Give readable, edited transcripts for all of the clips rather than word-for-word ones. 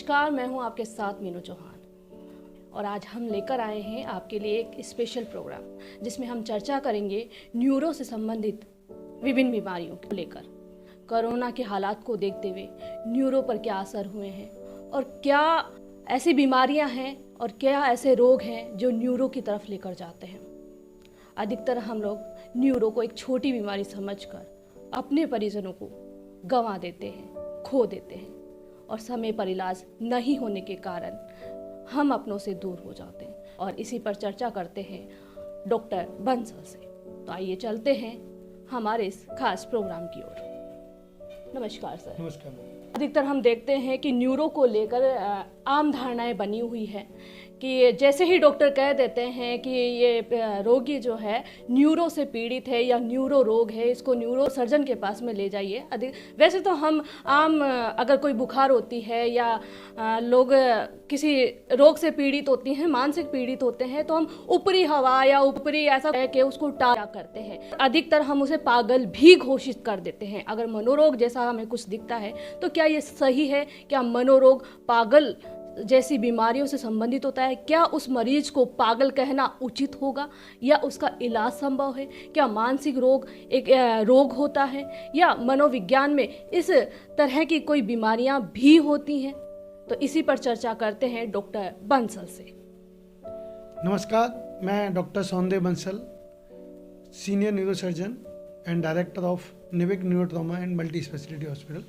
नमस्कार, मैं हूं आपके साथ मीनू चौहान और आज हम लेकर आए हैं आपके लिए एक स्पेशल प्रोग्राम जिसमें हम चर्चा करेंगे न्यूरो से संबंधित विभिन्न बीमारियों को लेकर। कोरोना के हालात को देखते हुए न्यूरो पर क्या असर हुए हैं और क्या ऐसी बीमारियां हैं और क्या ऐसे रोग हैं जो न्यूरो की तरफ लेकर जाते हैं। अधिकतर हम लोग न्यूरो को एक छोटी बीमारी समझकर अपने परिजनों को गंवा देते हैं, खो देते हैं और समय पर इलाज नहीं होने के कारण हम अपनों से दूर हो जाते हैं और इसी पर चर्चा करते हैं डॉक्टर बंसल से। तो आइए चलते हैं हमारे इस खास प्रोग्राम की ओर। नमस्कार सर। नमस्कार। अधिकतर हम देखते हैं कि न्यूरो को लेकर आम धारणाएं बनी हुई है कि जैसे ही डॉक्टर कह देते हैं कि ये रोगी जो है न्यूरो से पीड़ित है या न्यूरो रोग है, इसको न्यूरो सर्जन के पास में ले जाइए। वैसे तो हम आम अगर कोई बुखार होती है या लोग किसी रोग से पीड़ित होती हैं, मानसिक पीड़ित होते हैं, तो हम ऊपरी हवा या ऊपरी ऐसा कह के उसको टाला करते हैं। अधिकतर हम उसे पागल भी घोषित कर देते हैं। अगर मनोरोग जैसा हमें कुछ दिखता है तो क्या ये सही है? क्या मनोरोग पागल जैसी बीमारियों से संबंधित होता है? क्या उस मरीज को पागल कहना उचित होगा या उसका इलाज संभव है? क्या मानसिक रोग एक रोग होता है या मनोविज्ञान में इस तरह की कोई बीमारियां भी होती हैं? तो इसी पर चर्चा करते हैं डॉक्टर बंसल से। नमस्कार, मैं doctor Saunde Bansal, senior neurosurgeon and director of Nivik neuro trauma and multi speciality hospital.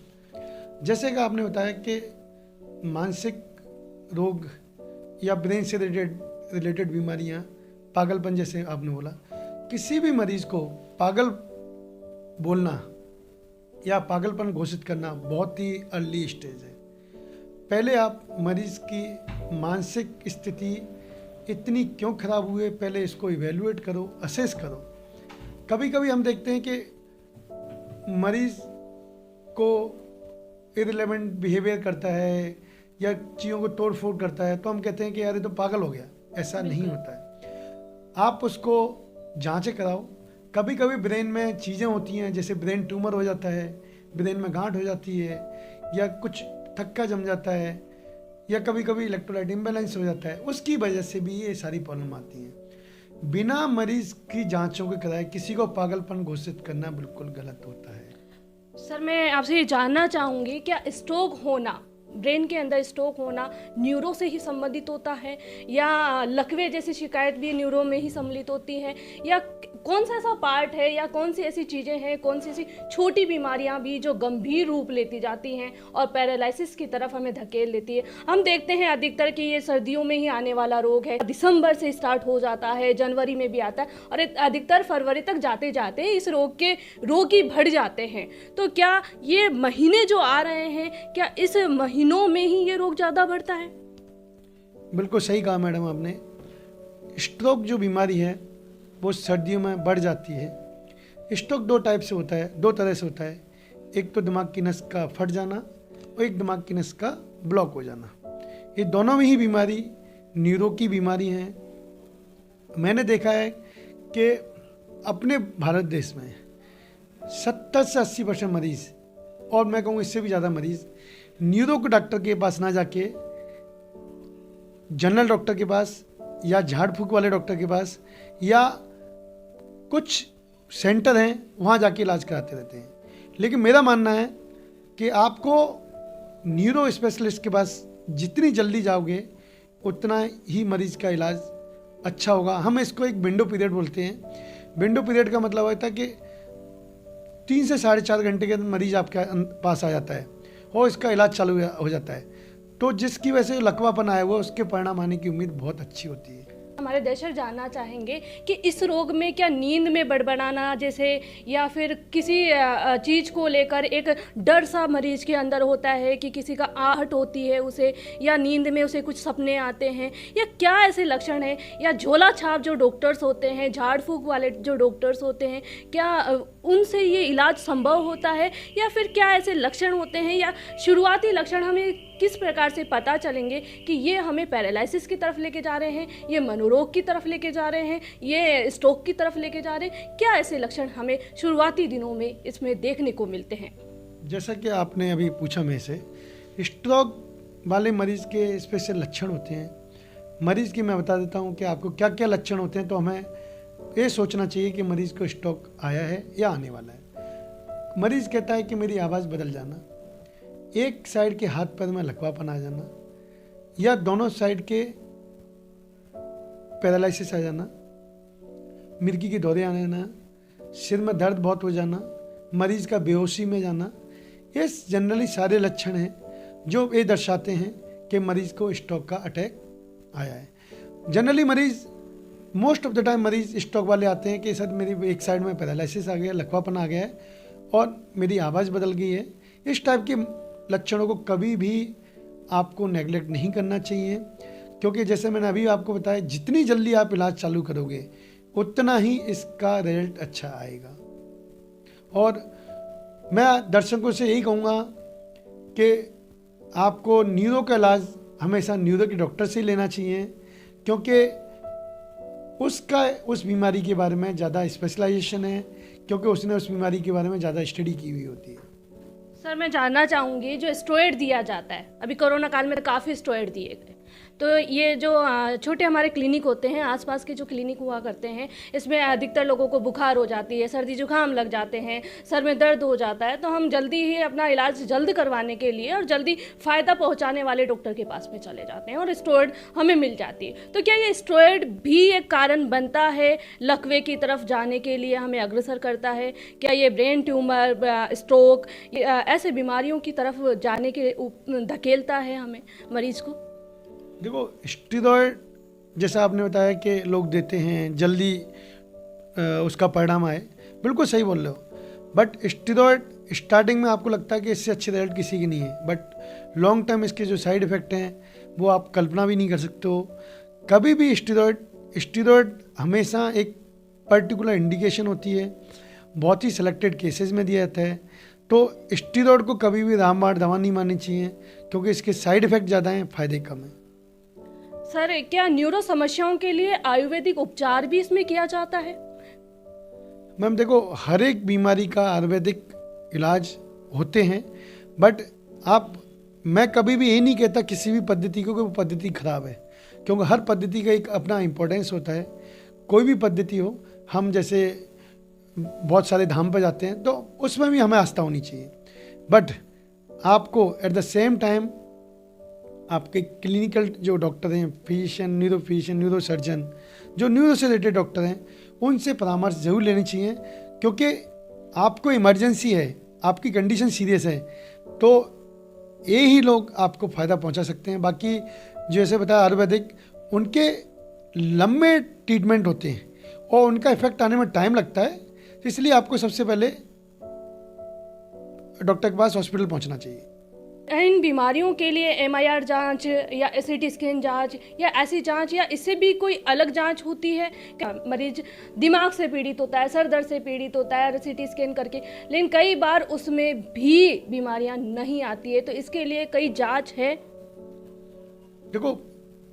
जैसे कि आपने बताया कि मानसिक रोग या ब्रेन से रिलेटेड बीमारियां, पागलपन जैसे आपने बोला, किसी भी मरीज को पागल बोलना या पागलपन घोषित करना बहुत ही अर्ली स्टेज है। पहले आप मरीज की मानसिक स्थिति इतनी क्यों खराब हुई है, पहले इसको इवेल्युएट करो, असेस करो। कभी कभी हम देखते हैं कि मरीज को इररिलेवेंट बिहेवियर करता है या चीज़ों को तोड़ फोड़ करता है तो हम कहते हैं कि यार ये तो पागल हो गया। ऐसा नहीं होता है। आप उसको जांचें कराओ। कभी कभी ब्रेन में चीज़ें होती हैं, जैसे ब्रेन ट्यूमर हो जाता है, ब्रेन में गांठ हो जाती है या कुछ थक्का जम जाता है या कभी कभी इलेक्ट्रोलाइट इम्बैलेंस हो जाता है। उसकी वजह से भी ये सारी प्रॉब्लम आती हैं। बिना मरीज की जांचों के कराए किसी को पागलपन घोषित करना बिल्कुल गलत होता है। सर, मैं आपसे ये जानना चाहूँगी, क्या स्ट्रोक होना, ब्रेन के अंदर स्ट्रोक होना न्यूरो से ही संबंधित होता है या लकवे जैसी शिकायत भी न्यूरो में ही सम्मिलित होती है, या कौन सा ऐसा पार्ट है या कौन सी ऐसी चीज़ें हैं, कौन सी ऐसी छोटी बीमारियां भी जो गंभीर रूप लेती जाती हैं और पैरालिसिस की तरफ हमें धकेल लेती है? हम देखते हैं अधिकतर कि ये सर्दियों में ही आने वाला रोग है, दिसंबर से स्टार्ट हो जाता है, जनवरी में भी आता है और अधिकतर फरवरी तक जाते जाते इस रोग के रोगी बढ़ जाते हैं। तो क्या ये महीने जो आ रहे हैं, क्या इस महीनों में ही ये रोग ज़्यादा बढ़ता है? बिल्कुल सही कहा मैडम आपने। स्ट्रोक जो बीमारी है वो सर्दियों में बढ़ जाती है। स्ट्रोक दो तरह से होता है। एक तो दिमाग की नस का फट जाना और एक दिमाग की नस का ब्लॉक हो जाना। ये दोनों में ही बीमारी न्यूरो की बीमारी हैं। मैंने देखा है कि अपने भारत देश में 70 से 80% मरीज, और मैं कहूँ इससे भी ज़्यादा मरीज, न्यूरो के डॉक्टर के पास ना जाके जनरल डॉक्टर के पास या झाड़ फूक वाले डॉक्टर के पास या कुछ सेंटर हैं वहाँ जाके इलाज कराते रहते हैं। लेकिन मेरा मानना है कि आपको न्यूरो स्पेशलिस्ट के पास जितनी जल्दी जाओगे उतना ही मरीज का इलाज अच्छा होगा। हम इसको एक विंडो पीरियड बोलते हैं। विंडो पीरियड का मतलब होता है कि 3 से 4.5 घंटे के अंदर मरीज आपके पास आ जाता है और इसका इलाज चालू हो जाता है। तो जिसकी वजह से लकवापन आया हुआ उसके परिणाम आने की उम्मीद बहुत अच्छी होती है। हमारे दर्शक जानना चाहेंगे कि इस रोग में क्या नींद में बड़बड़ाना जैसे या फिर किसी चीज़ को लेकर एक डर सा मरीज के अंदर होता है कि किसी का आहट होती है उसे, या नींद में उसे कुछ सपने आते हैं, या क्या ऐसे लक्षण हैं? या झोला छाप जो डॉक्टर्स होते हैं, झाड़ फूक वाले जो डॉक्टर्स होते हैं, क्या उनसे ये इलाज संभव होता है या फिर क्या ऐसे लक्षण होते हैं, या शुरुआती लक्षण हमें किस प्रकार से पता चलेंगे कि ये हमें पैरालिसिस की तरफ लेके जा रहे हैं, ये मनोरोग की तरफ लेके जा रहे हैं, ये स्ट्रोक की तरफ लेके जा रहे हैं? क्या ऐसे लक्षण हमें शुरुआती दिनों में इसमें देखने को मिलते हैं? जैसा कि आपने अभी पूछा मेरे से, स्ट्रोक वाले मरीज़ के स्पेशल लक्षण होते हैं। मरीज़ की मैं बता देता हूँ कि आपको क्या क्या लक्षण होते हैं, तो हमें ये सोचना चाहिए कि मरीज़ को स्ट्रोक आया है या आने वाला है। मरीज़ कहता है कि मेरी आवाज़ बदल जाना, एक साइड के हाथ पैर में लकवापन आ जाना, या दोनों साइड के पैरालिसिस आ जाना, मिर्गी के दौरे आने जाना, सिर में दर्द बहुत हो जाना, मरीज़ का बेहोशी में जाना, ये जनरली सारे लक्षण हैं जो ये दर्शाते हैं कि मरीज़ को स्ट्रोक का अटैक आया है। जनरली मरीज़ मोस्ट ऑफ द टाइम मरीज़ स्ट्रोक वाले आते हैं कि सर मेरी एक साइड में पैरालिसिस आ गया, लकवापन आ गया है और मेरी आवाज़ बदल गई है। इस टाइप के लक्षणों को कभी भी आपको नेगलेक्ट नहीं करना चाहिए, क्योंकि जैसे मैंने अभी आपको बताया, जितनी जल्दी आप इलाज चालू करोगे उतना ही इसका रिजल्ट अच्छा आएगा। और मैं दर्शकों से यही कहूँगा कि आपको न्यूरो का इलाज हमेशा न्यूरो के डॉक्टर से ही लेना चाहिए, क्योंकि उस बीमारी के बारे में ज़्यादा स्पेशलाइजेशन है, क्योंकि उसने उस बीमारी के बारे में ज़्यादा स्टडी की हुई होती है। सर मैं जानना चाहूँगी, जो स्टेरॉइड दिया जाता है, अभी कोरोना काल में तो काफ़ी स्टेरॉइड दिए गए, तो ये जो छोटे हमारे क्लिनिक होते हैं, आसपास के जो क्लिनिक हुआ करते हैं, इसमें अधिकतर लोगों को बुखार हो जाती है, सर्दी जुकाम लग जाते हैं, सर में दर्द हो जाता है, तो हम जल्दी ही अपना इलाज जल्द करवाने के लिए और जल्दी फ़ायदा पहुंचाने वाले डॉक्टर के पास में चले जाते हैं और स्टेरॉइड हमें मिल जाती है। तो क्या ये स्टेरॉइड भी एक कारण बनता है लकवे की तरफ जाने के लिए, हमें अग्रसर करता है? क्या ये ब्रेन ट्यूमर, स्ट्रोक, ऐसे बीमारियों की तरफ जाने के धकेलता है हमें, मरीज़ को? देखो, स्टेरॉइड जैसा आपने बताया कि लोग देते हैं जल्दी उसका परिणाम आए, बिल्कुल सही बोल रहे हो। बट स्टेरॉइड स्टार्टिंग में आपको लगता है कि इससे अच्छे रिजल्ट किसी की नहीं है, बट लॉन्ग टर्म इसके जो साइड इफ़ेक्ट हैं वो आप कल्पना भी नहीं कर सकते हो। कभी भी स्टेरॉइड हमेशा एक पर्टिकुलर इंडिकेशन होती है, बहुत ही सिलेक्टेड केसेस में दिया जाता है। तो स्टेरॉइड को कभी भी रामबाण दवा नहीं माननी चाहिए, क्योंकि इसके साइड इफ़ेक्ट ज़्यादा हैं, फ़ायदे कम हैं। सर क्या न्यूरो समस्याओं के लिए आयुर्वेदिक उपचार भी इसमें किया जाता है? मैम देखो, हर एक बीमारी का आयुर्वेदिक इलाज होते हैं, बट मैं कभी भी ये नहीं कहता किसी भी पद्धति को कि वो पद्धति खराब है, क्योंकि हर पद्धति का एक अपना इम्पोर्टेंस होता है। कोई भी पद्धति हो, हम जैसे बहुत सारे धाम पर जाते हैं तो उसमें भी हमें आस्था होनी चाहिए, बट आपको एट द सेम टाइम आपके क्लिनिकल जो डॉक्टर हैं, फिजिशियन, न्यूरो सर्जन, जो न्यूरो से रिलेटेड डॉक्टर हैं, उनसे परामर्श जरूर लेनी चाहिए, क्योंकि आपको इमरजेंसी है, आपकी कंडीशन सीरियस है, तो ये ही लोग आपको फ़ायदा पहुंचा सकते हैं। बाकी जैसे बताया आयुर्वेदिक, उनके लंबे ट्रीटमेंट होते हैं और उनका इफेक्ट आने में टाइम लगता है, इसलिए आपको सबसे पहले डॉक्टर के पास हॉस्पिटल पहुंचना चाहिए। इन बीमारियों के लिए MIR जांच या CT स्कैन जांच या ऐसी जांच या इससे भी कोई अलग जांच होती है क्या? मरीज दिमाग से पीड़ित होता है, सर दर्द से पीड़ित होता है CT स्कैन करके, लेकिन कई बार उसमें भी बीमारियां नहीं आती है, तो इसके लिए कई जांच है। देखो,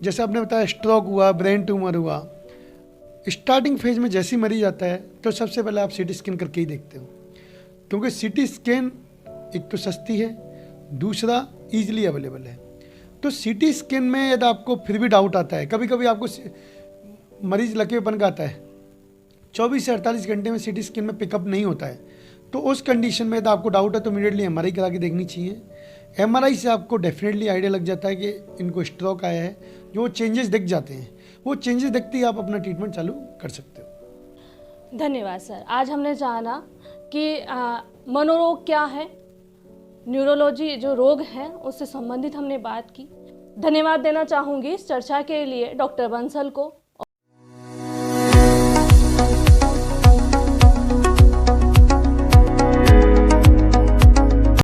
जैसे आपने बताया स्ट्रोक हुआ, ब्रेन ट्यूमर हुआ, स्टार्टिंग फेज में जैसे ही मरीज आता है तो सबसे पहले आप CT स्कैन करके ही देखते हो, क्योंकि CT स्कैन एक तो सस्ती है, दूसरा ईजिली अवेलेबल है। तो CT स्कैन में यदि आपको फिर भी डाउट आता है, कभी कभी आपको मरीज लकवेपन का आता है, 24 से 48 घंटे में CT स्कैन में पिकअप नहीं होता है, तो उस कंडीशन में यदि आपको डाउट है तो इमीडिएटली MRI करा के देखनी चाहिए। MRI से आपको डेफिनेटली आइडिया लग जाता है कि इनको स्ट्रोक आया है, जो चेंजेस दिख जाते हैं, वो चेंजेस दिखते ही आप अपना ट्रीटमेंट चालू कर सकते हो। धन्यवाद सर। आज हमने जाना कि मनोरोग क्या है, न्यूरोलॉजी जो रोग है उससे संबंधित हमने बात की। धन्यवाद देना चाहूँगी इस चर्चा के लिए डॉक्टर बंसल को।